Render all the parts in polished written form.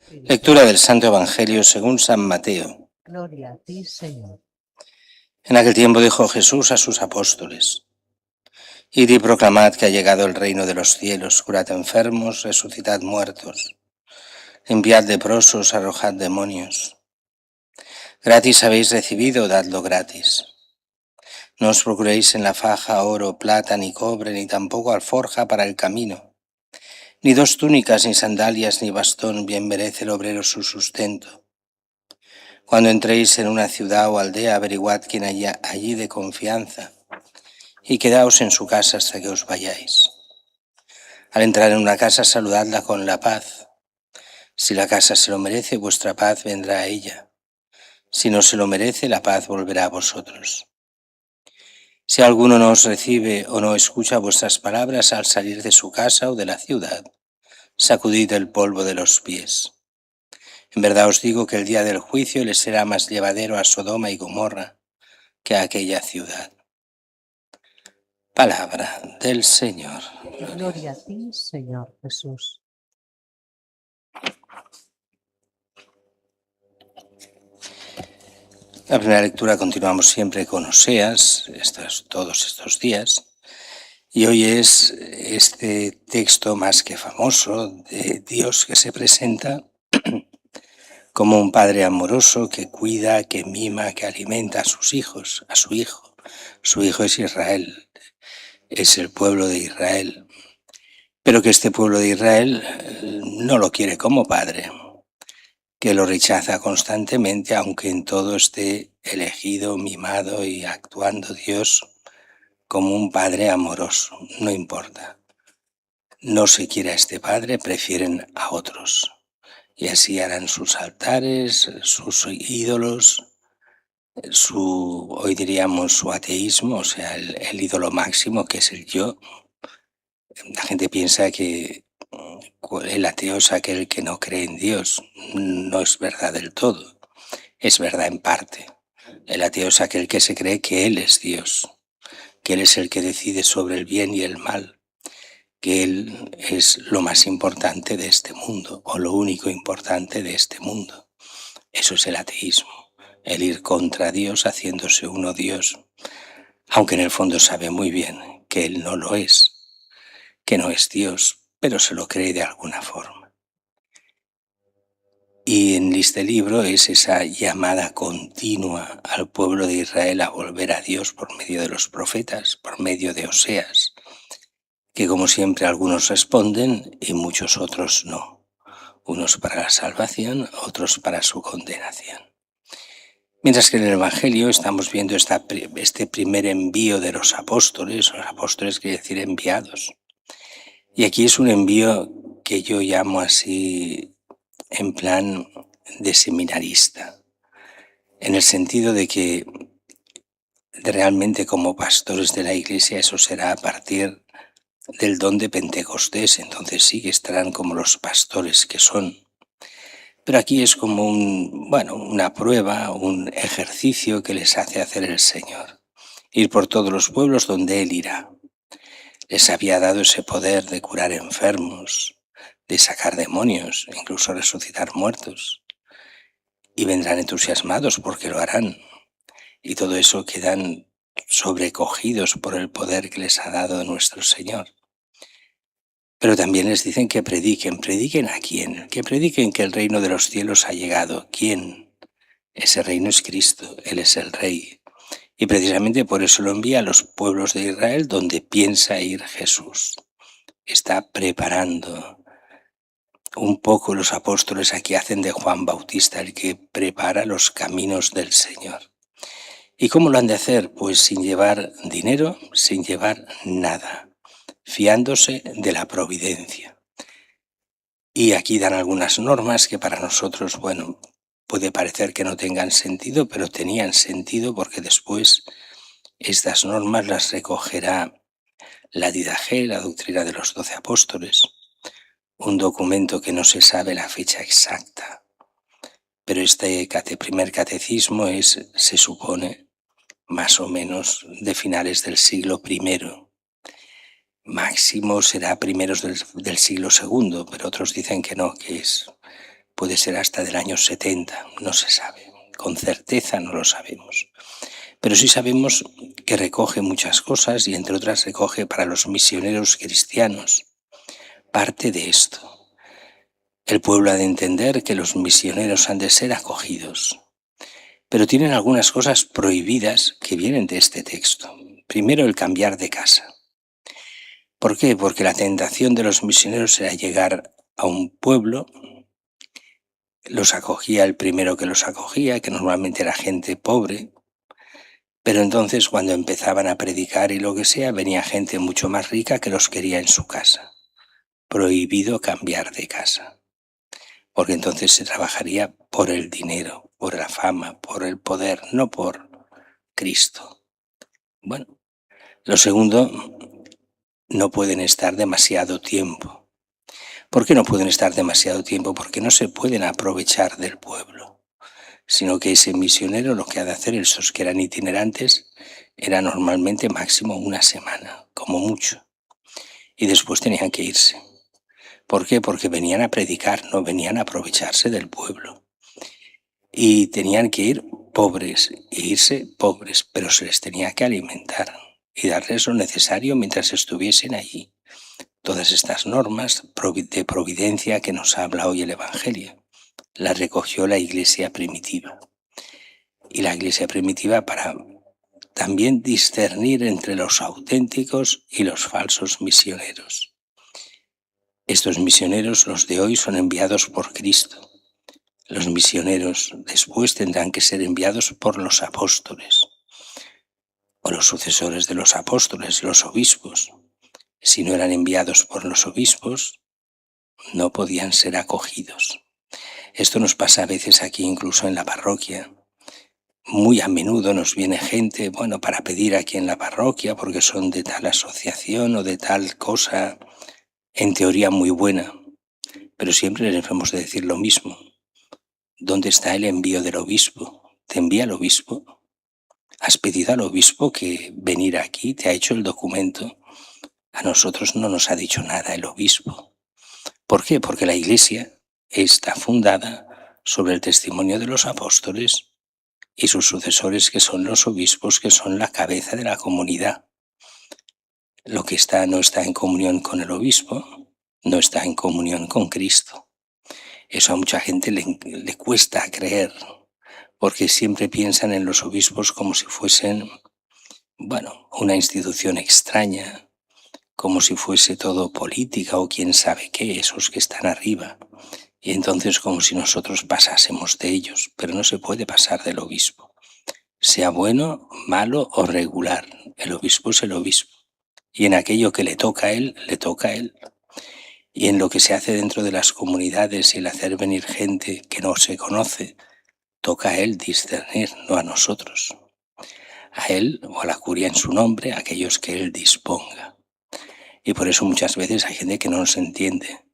Lectura del Santo Evangelio según San Mateo. Gloria a ti, Señor. En aquel tiempo dijo Jesús a sus apóstoles: Id y proclamad que ha llegado el reino de los cielos, curad enfermos, resucitad muertos, limpiad leprosos, arrojad demonios. Gratis habéis recibido, dadlo gratis. No os procuréis en la faja oro, plata, ni cobre, ni tampoco alforja para el camino, ni dos túnicas, ni sandalias, ni bastón, bien merece el obrero su sustento. Cuando entréis en una ciudad o aldea, averiguad quién haya allí de confianza y quedaos en su casa hasta que os vayáis. Al entrar en una casa, saludadla con la paz. Si la casa se lo merece, vuestra paz vendrá a ella. Si no se lo merece, la paz volverá a vosotros. Si alguno no os recibe o no escucha vuestras palabras al salir de su casa o de la ciudad, sacudid el polvo de los pies. En verdad os digo que el día del juicio les será más llevadero a Sodoma y Gomorra que a aquella ciudad. Palabra del Señor. Gloria a ti, Señor Jesús. La primera lectura continuamos siempre con Oseas, todos estos días, y hoy es este texto más que famoso de Dios que se presenta como un padre amoroso que cuida, que mima, que alimenta a sus hijos, a su hijo. Su hijo es Israel, es el pueblo de Israel, pero que este pueblo de Israel no lo quiere como padre, que lo rechaza constantemente, aunque en todo esté elegido, mimado y actuando Dios como un padre amoroso. No importa. No se quiere a este padre, prefieren a otros. Y así harán sus altares, sus ídolos, hoy diríamos su ateísmo, o sea, el ídolo máximo que es el yo. La gente piensa que el ateo es aquel que no cree en Dios. No es verdad del todo. Es verdad en parte. El ateo es aquel que se cree que Él es Dios, que Él es el que decide sobre el bien y el mal, que Él es lo más importante de este mundo, o lo único importante de este mundo. Eso es el ateísmo, el ir contra Dios haciéndose uno Dios, aunque en el fondo sabe muy bien que Él no lo es, que no es Dios, pero se lo cree de alguna forma. Y en este libro es esa llamada continua al pueblo de Israel a volver a Dios por medio de los profetas, por medio de Oseas, que como siempre algunos responden y muchos otros no. Unos para la salvación, otros para su condenación. Mientras que en el Evangelio estamos viendo este primer envío de los apóstoles quiere decir enviados. Y aquí es un envío que yo llamo así en plan de seminarista, en el sentido de que realmente como pastores de la Iglesia eso será a partir del don de Pentecostés, entonces sí que estarán como los pastores que son. Pero aquí es como una prueba, un ejercicio que les hace hacer el Señor. Ir por todos los pueblos donde Él irá. Les había dado ese poder de curar enfermos, de sacar demonios, incluso resucitar muertos. Y vendrán entusiasmados porque lo harán. Y todo eso quedan sobrecogidos por el poder que les ha dado nuestro Señor. Pero también les dicen que prediquen. ¿Prediquen a quién? Que prediquen que el reino de los cielos ha llegado. ¿Quién? Ese reino es Cristo, Él es el Rey. Y precisamente por eso lo envía a los pueblos de Israel donde piensa ir Jesús. Está preparando. Un poco los apóstoles aquí hacen de Juan Bautista el que prepara los caminos del Señor. ¿Y cómo lo han de hacer? Pues sin llevar dinero, sin llevar nada, fiándose de la providencia. Y aquí dan algunas normas que para nosotros, puede parecer que no tengan sentido, pero tenían sentido porque después estas normas las recogerá la Didaché, la doctrina de los 12 apóstoles, un documento que no se sabe la fecha exacta. Pero este primer catecismo se supone, más o menos de finales del siglo I. Máximo será primeros del siglo II, pero otros dicen que no, que es puede ser hasta del año 70, no se sabe, con certeza no lo sabemos. Pero sí sabemos que recoge muchas cosas y entre otras recoge para los misioneros cristianos parte de esto. El pueblo ha de entender que los misioneros han de ser acogidos, pero tienen algunas cosas prohibidas que vienen de este texto. Primero, el cambiar de casa. ¿Por qué? Porque la tentación de los misioneros era llegar a un pueblo, los acogía el primero que los acogía, que normalmente era gente pobre, pero entonces cuando empezaban a predicar y lo que sea, venía gente mucho más rica que los quería en su casa. Prohibido cambiar de casa, porque entonces se trabajaría por el dinero, por la fama, por el poder, no por Cristo. Bueno, lo segundo, no pueden estar demasiado tiempo. ¿Por qué no pueden estar demasiado tiempo? Porque no se pueden aprovechar del pueblo, sino que ese misionero lo que ha de hacer, esos que eran itinerantes, era normalmente máximo una semana, como mucho, y después tenían que irse. ¿Por qué? Porque venían a predicar, no venían a aprovecharse del pueblo. Y tenían que ir pobres, e irse pobres, pero se les tenía que alimentar y darles lo necesario mientras estuviesen allí. Todas estas normas de providencia que nos habla hoy el Evangelio, las recogió la Iglesia primitiva. Y la Iglesia primitiva para también discernir entre los auténticos y los falsos misioneros. Estos misioneros, los de hoy, son enviados por Cristo. Los misioneros después tendrán que ser enviados por los apóstoles o los sucesores de los apóstoles, los obispos. Si no eran enviados por los obispos, no podían ser acogidos. Esto nos pasa a veces aquí incluso en la parroquia. Muy a menudo nos viene gente, para pedir aquí en la parroquia porque son de tal asociación o de tal cosa, en teoría muy buena, pero siempre les hemos de decir lo mismo. ¿Dónde está el envío del obispo? ¿Te envía el obispo? ¿Has pedido al obispo que venir aquí? ¿Te ha hecho el documento? A nosotros no nos ha dicho nada el obispo. ¿Por qué? Porque la Iglesia está fundada sobre el testimonio de los apóstoles y sus sucesores, que son los obispos, que son la cabeza de la comunidad. Lo que no está en comunión con el obispo, no está en comunión con Cristo. Eso a mucha gente le cuesta creer, porque siempre piensan en los obispos como si fuesen, una institución extraña, como si fuese todo política o quién sabe qué, esos que están arriba. Y entonces como si nosotros pasásemos de ellos, pero no se puede pasar del obispo. Sea bueno, malo o regular, el obispo es el obispo. Y en aquello que le toca a él, le toca a él. Y en lo que se hace dentro de las comunidades y el hacer venir gente que no se conoce, toca a él discernir, no a nosotros. A él o a la curia en su nombre, a aquellos que él disponga. Y por eso muchas veces hay gente que no nos entiende.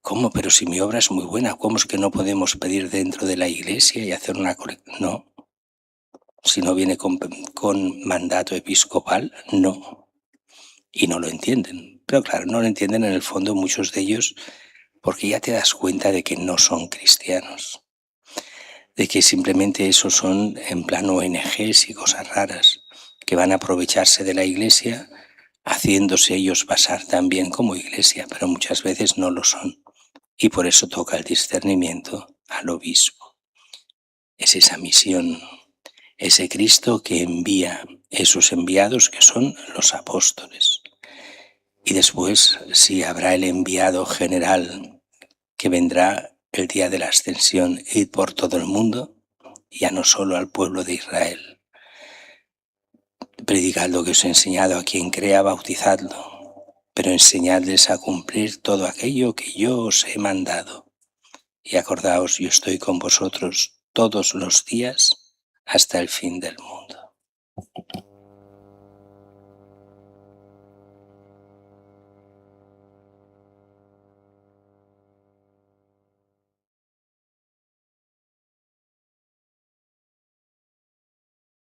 ¿Cómo? Pero si mi obra es muy buena, ¿cómo es que no podemos pedir dentro de la iglesia y hacer una colecta? No. Si no viene con mandato episcopal, no. Y no lo entienden. Pero claro, no lo entienden en el fondo muchos de ellos porque ya te das cuenta de que no son cristianos. De que simplemente esos son en plan ONGs y cosas raras que van a aprovecharse de la iglesia haciéndose ellos pasar también como iglesia, pero muchas veces no lo son. Y por eso toca el discernimiento al obispo. Es esa misión, ese Cristo que envía esos enviados que son los apóstoles. Y después sí habrá el enviado general que vendrá el día de la ascensión, id por todo el mundo, ya no solo al pueblo de Israel. Predicad lo que os he enseñado, a quien crea bautizadlo, pero enseñadles a cumplir todo aquello que yo os he mandado. Y acordaos, yo estoy con vosotros todos los días hasta el fin del mundo.